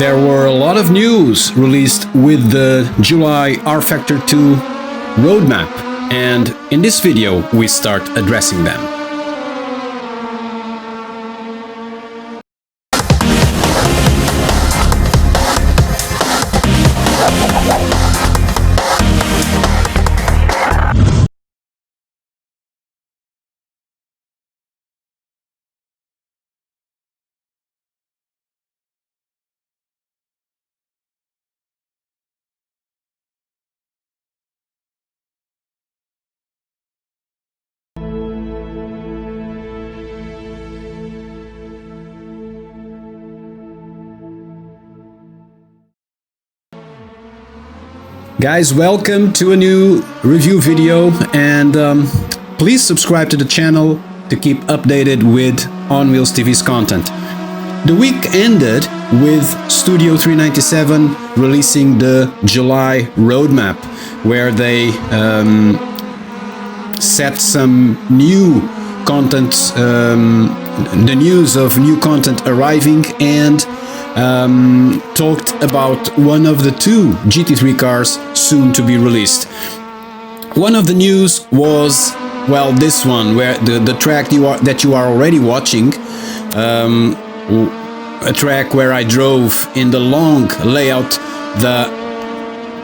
There were a lot of news released with the July rFactor 2 roadmap, and in this video we start addressing them. Guys, welcome to a new review video, and please subscribe to the channel to keep updated with On Wheels TV's content. The week ended with Studio 397 releasing the July roadmap, where they set some new content, the news of new content arriving, and talked about one of the two GT3 cars soon to be released. One of the news was, well, this one, where the track that you are already watching, a track where I drove in the long layout, the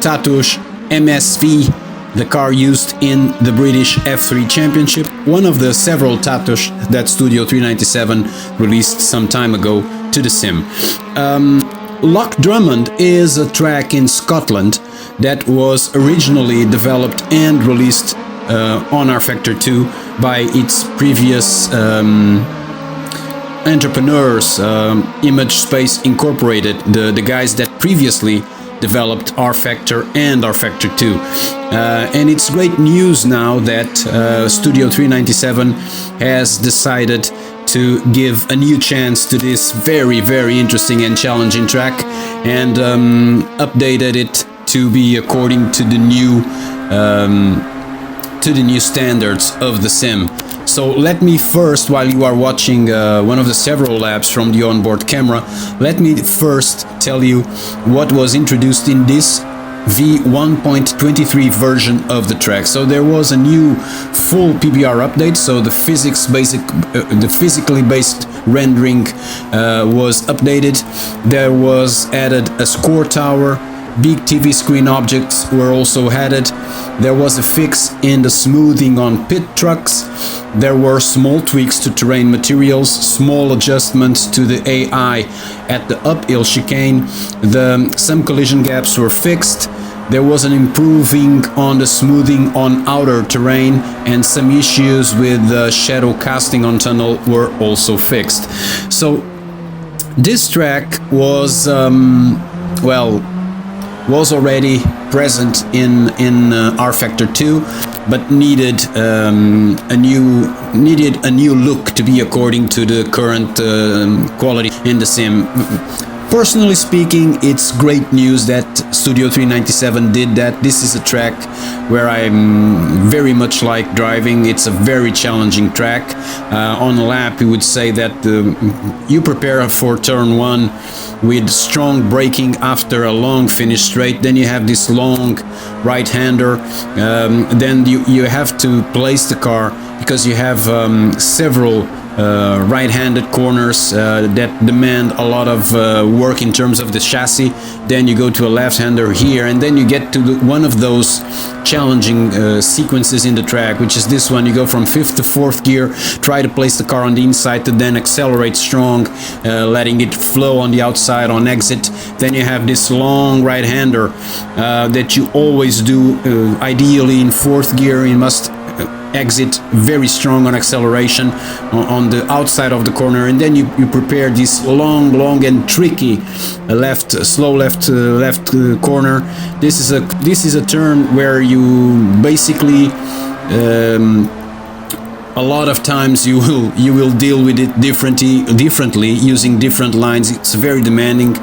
Tatuus MSV, the car used in the British F3 Championship, one of the several Tatuus that Studio 397 released some time ago to the sim. Loch Drummond is a track in Scotland that was originally developed and released on rFactor 2 by its previous entrepreneurs, Image Space Incorporated, the guys that previously developed rFactor and rFactor 2. And it's great news now that Studio 397 has decided to give a new chance to this very, very interesting and challenging track, and updated it to be according to the new standards of the sim. So let me first, while you are watching one of the several laps from the onboard camera, let me first tell you what was introduced in this V1.23 version of the track. So there was a new full PBR update, so the physically based rendering was updated. There was added a score tower, big TV screen objects were also added. There was a fix in the smoothing on pit trucks. There were small tweaks to terrain materials, small adjustments to the AI at the uphill chicane. Some collision gaps were fixed. There was an improving on the smoothing on outer terrain, and some issues with shadow casting on tunnel were also fixed. So this track was was already present in rFactor 2, but needed a new look to be according to the current quality in the sim. Personally speaking, it's great news that Studio 397 did that. This is a track where I'm very much like driving. It's a very challenging track. On a lap, you would say that you prepare for turn one with strong braking after a long finish straight. Then you have this long right-hander. Then you have to place the car because you have several right-handed corners that demand a lot of work in terms of the chassis. Then you go to a left-hander here, and then you get to one of those challenging sequences in the track, which is this one. You go from 5th to 4th gear, try to place the car on the inside to then accelerate strong, letting it flow on the outside on exit. Then you have this long right-hander that you always do, ideally in 4th gear. You must exit very strong on acceleration on the outside of the corner, and then you prepare this long and tricky slow left corner. This is a turn where you basically a lot of times you will deal with it differently using different lines. It's very demanding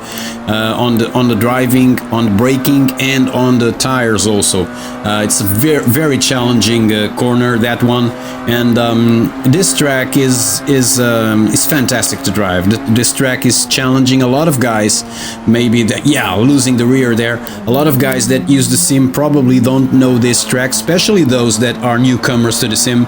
on the driving, on the braking, and on the tires also. It's a very challenging corner, that one, and this track is fantastic to drive. This track is challenging. A lot of guys, maybe that, yeah, losing the rear there. A lot of guys that use the sim probably don't know this track, especially those that are newcomers to the sim.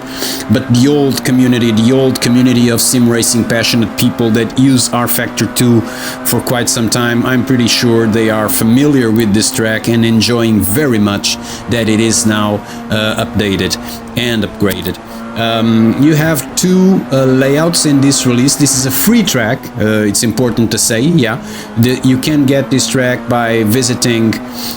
But the old community of sim racing passionate people that use rFactor 2 for quite some time, I'm pretty sure they are familiar with this track and enjoying very much that it is now updated and upgraded. You have two layouts in this release. This is a free track, it's important to say, yeah. You can get this track by visiting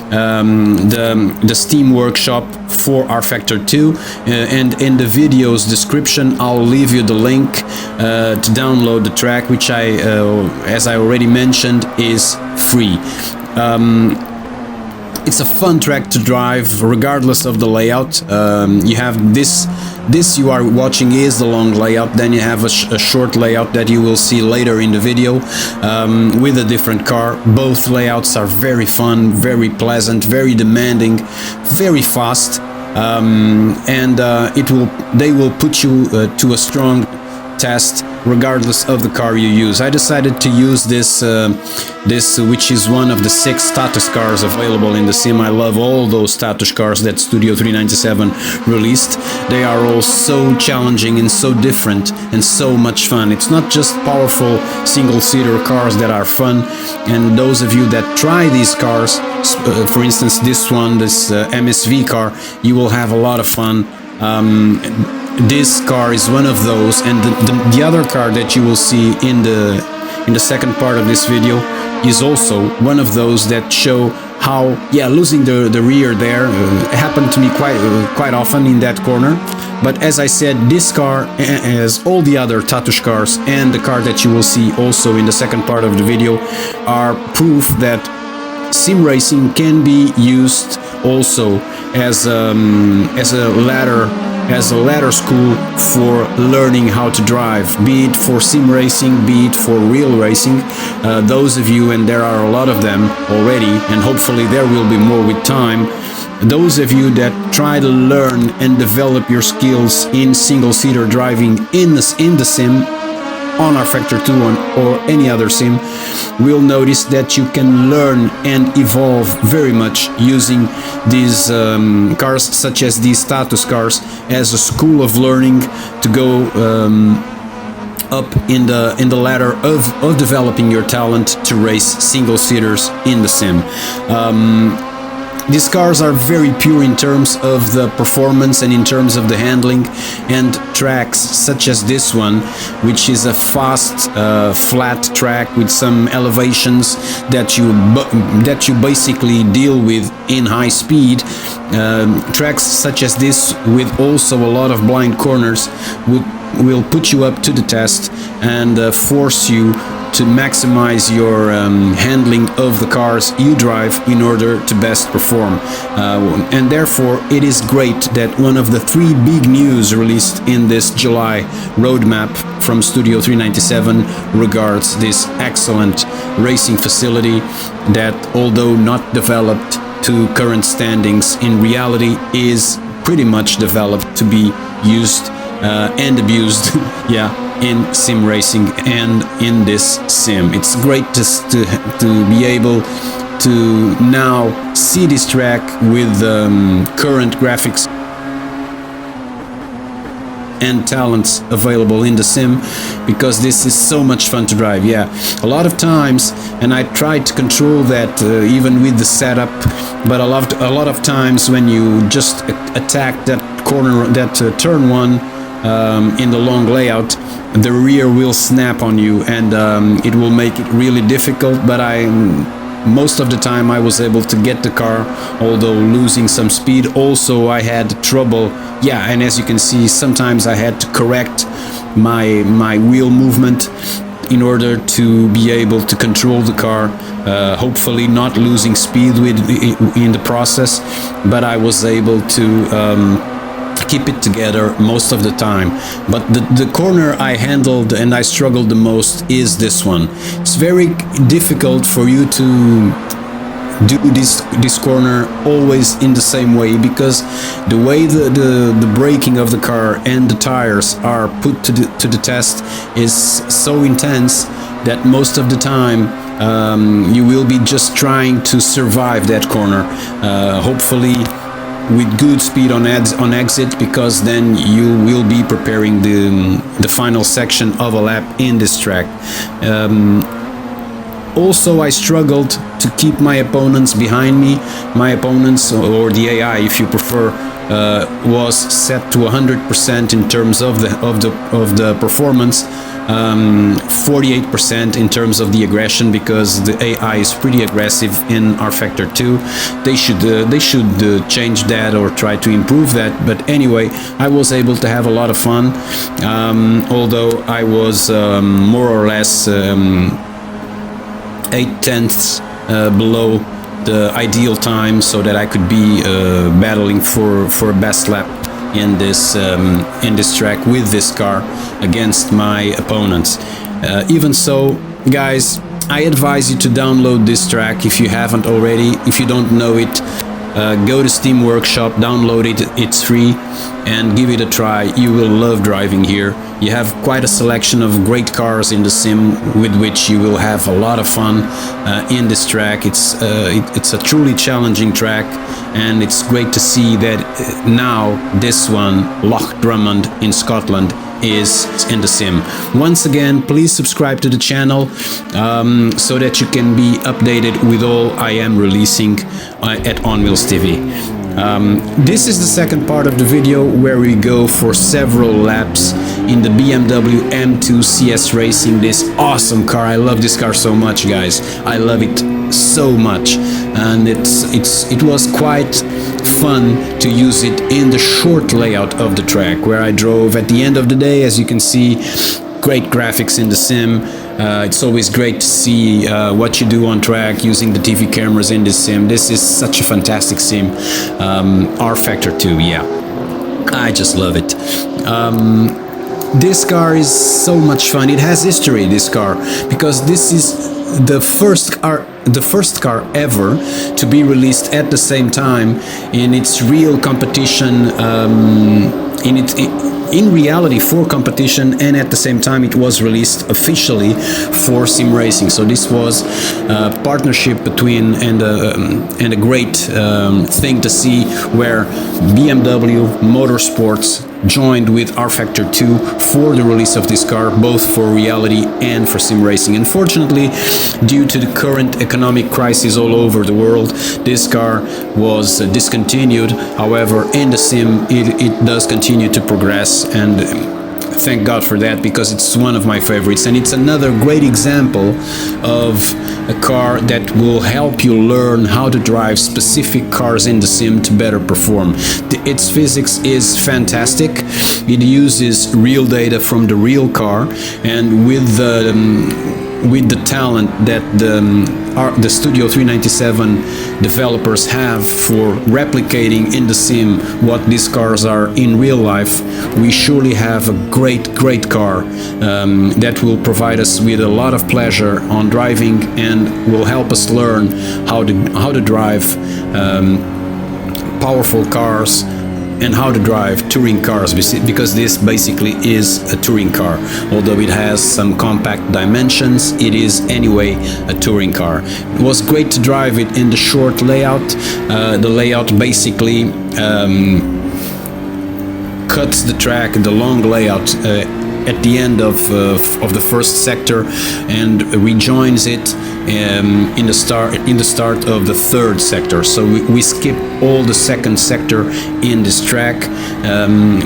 the Steam workshop for rFactor 2, and in the video's description I'll leave you the link to download the track, which as I already mentioned, is free. It's a fun track to drive regardless of the layout. You have this you are watching is the long layout, then you have a short layout that you will see later in the video with a different car. Both layouts are very fun, very pleasant, very demanding, very fast, and they will put you to a strong test regardless of the car you use. I decided to use this which is one of the 6 Tatuus cars available in the sim. I love all those Tatuus cars that Studio 397 released. They are all so challenging and so different and so much fun. It's not just powerful single-seater cars that are fun, and those of you that try these cars, for instance this one, this MSV car, you will have a lot of fun. This car is one of those, and the other car that you will see in the second part of this video is also one of those that show how, yeah, losing the rear there happened to me quite often in that corner. But as I said, this car, as all the other Tatuus cars and the car that you will see also in the second part of the video, are proof that sim racing can be used also as a ladder school for learning how to drive, be it for sim racing, be it for real racing. Those of you, and there are a lot of them already, and hopefully there will be more with time, those of you that try to learn and develop your skills in single-seater driving in the sim, on rFactor 2 or any other sim, will notice that you can learn and evolve very much using these cars, such as these Tatuus cars, as a school of learning to go up in the ladder of developing your talent to race single-seaters in the sim. These cars are very pure in terms of the performance and in terms of the handling, and tracks such as this one, which is a fast, flat track with some elevations that you basically deal with in high speed. Tracks such as this, with also a lot of blind corners, will put you up to the test and force you to maximize your handling of the cars you drive in order to best perform. And therefore it is great that one of the 3 big news released in this July roadmap from Studio 397 regards this excellent racing facility that, although not developed to current standings, in reality is pretty much developed to be used and abused yeah, in sim racing and in this sim. It's great to be able to now see this track with current graphics and talents available in the sim, because this is so much fun to drive. Yeah, a lot of times, and I try to control that even with the setup, but a lot of times when you just attack that corner, that turn 1 in the long layout, the rear will snap on you, and it will make it really difficult. But most of the time I was able to get the car, although losing some speed. Also I had trouble, yeah, and as you can see, sometimes I had to correct my wheel movement in order to be able to control the car, hopefully not losing speed in the process, but I was able to keep it together most of the time. But the corner I handled and I struggled the most is this one. It's very difficult for you to do this corner always in the same way, because the way the braking of the car and the tires are put to the test is so intense that most of the time you will be just trying to survive that corner, hopefully with good speed on exit, because then you will be preparing the final section of a lap in this track. Also, I struggled to keep my opponents behind me. My opponents, or the AI if you prefer, was set to 100% in terms of the performance, 48% in terms of the aggression, because the AI is pretty aggressive in rFactor 2. They should change that or try to improve that. But anyway, I was able to have a lot of fun, although I was more or less 8/10 below the ideal time, so that I could be battling for a best lap in this track with this car against my opponents. Even so, guys, I advise you to download this track if you haven't already. If you don't know it, go to Steam Workshop, download it, it's free, and give it a try. You will love driving here. You have quite a selection of great cars in the sim with which you will have a lot of fun in this track. It's a truly challenging track, and it's great to see that now this one, Loch Drummond in Scotland, is in the sim. Once again, please subscribe to the channel so that you can be updated with all I am releasing at On Wheels TV. This is the second part of the video where we go for several laps in the BMW M2 CS Racing, this awesome car. I love this car so much, guys. I love it so much, and it was quite fun to use it in the short layout of the track where I drove at the end of the day. As you can see, great graphics in the sim. It's always great to see what you do on track using the TV cameras in this sim. This is such a fantastic sim. rFactor 2, yeah, I just love it. This car is so much fun. It has history, this car, because this is the first car ever to be released at the same time in its real competition, in reality for competition, and at the same time it was released officially for sim racing. So this was a partnership between and a great thing to see, where BMW Motorsports joined with rFactor 2 for the release of this car, both for reality and for sim racing. Unfortunately, due to the current economic crisis all over the world, this car was discontinued. However, in the sim it does continue to progress, and thank God for that, because it's one of my favorites, and it's another great example of a car that will help you learn how to drive specific cars in the sim to better perform. Its physics is fantastic. It uses real data from the real car, and with the talent that the Studio 397 developers have for replicating in the sim what these cars are in real life, we surely have a great car that will provide us with a lot of pleasure on driving, and will help us learn how to drive powerful cars and how to drive touring cars, because this basically is a touring car. Although it has some compact dimensions, it is anyway a touring car. It was great to drive it in the short layout. The layout basically cuts the track, the long layout, at the end of the first sector, and rejoins it in the start of the third sector. So we skip all the second sector in this track,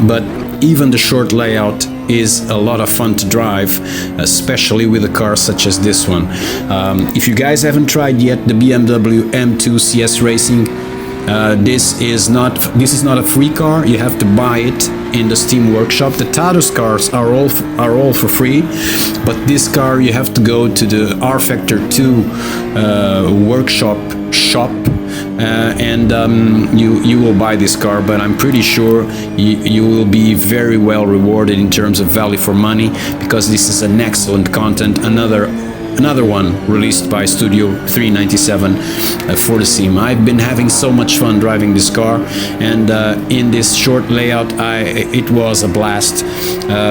but even the short layout is a lot of fun to drive, especially with a car such as this one. If you guys haven't tried yet the BMW M2 CS Racing, this is not a free car. You have to buy it in the Steam Workshop. The Tatuus cars are all for free, but this car you have to go to the rFactor 2 workshop shop and you will buy this car, but I'm pretty sure you will be very well rewarded in terms of value for money, because this is an excellent content, another one released by Studio 397 for the sim. I've been having so much fun driving this car, and in this short layout it was a blast,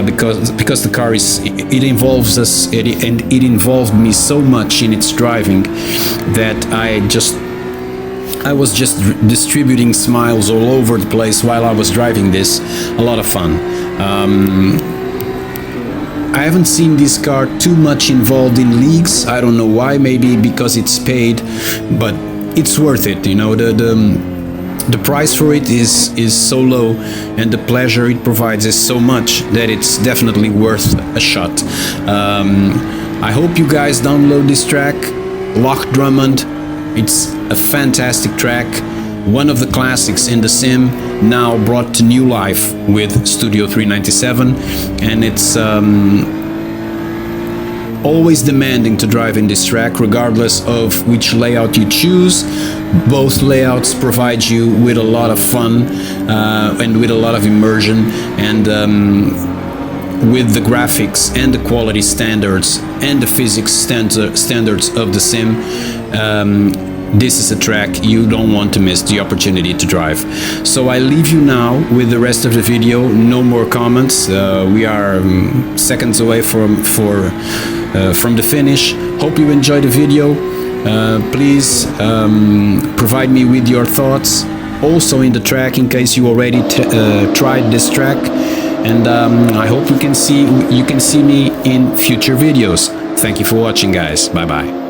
because the car it involves us, and it involved me so much in its driving that I was just distributing smiles all over the place while I was driving this. A lot of fun. I haven't seen this car too much involved in leagues. I don't know why, maybe because it's paid, but it's worth it. You know, the price for it is so low, and the pleasure it provides is so much that it's definitely worth a shot. I hope you guys download this track, Loch Drummond. It's a fantastic track, one of the classics in the sim, now brought to new life with Studio 397, and it's always demanding to drive in this track, regardless of which layout you choose. Both layouts provide you with a lot of fun and with a lot of immersion, and with the graphics and the quality standards and the physics standards of the sim, this is a track you don't want to miss the opportunity to drive. So I leave you now with the rest of the video. No more comments. We are seconds away from the finish. Hope you enjoyed the video. Please provide me with your thoughts also in the track, in case you already tried this track, and I hope you can see me in future videos. Thank you for watching, guys. Bye bye.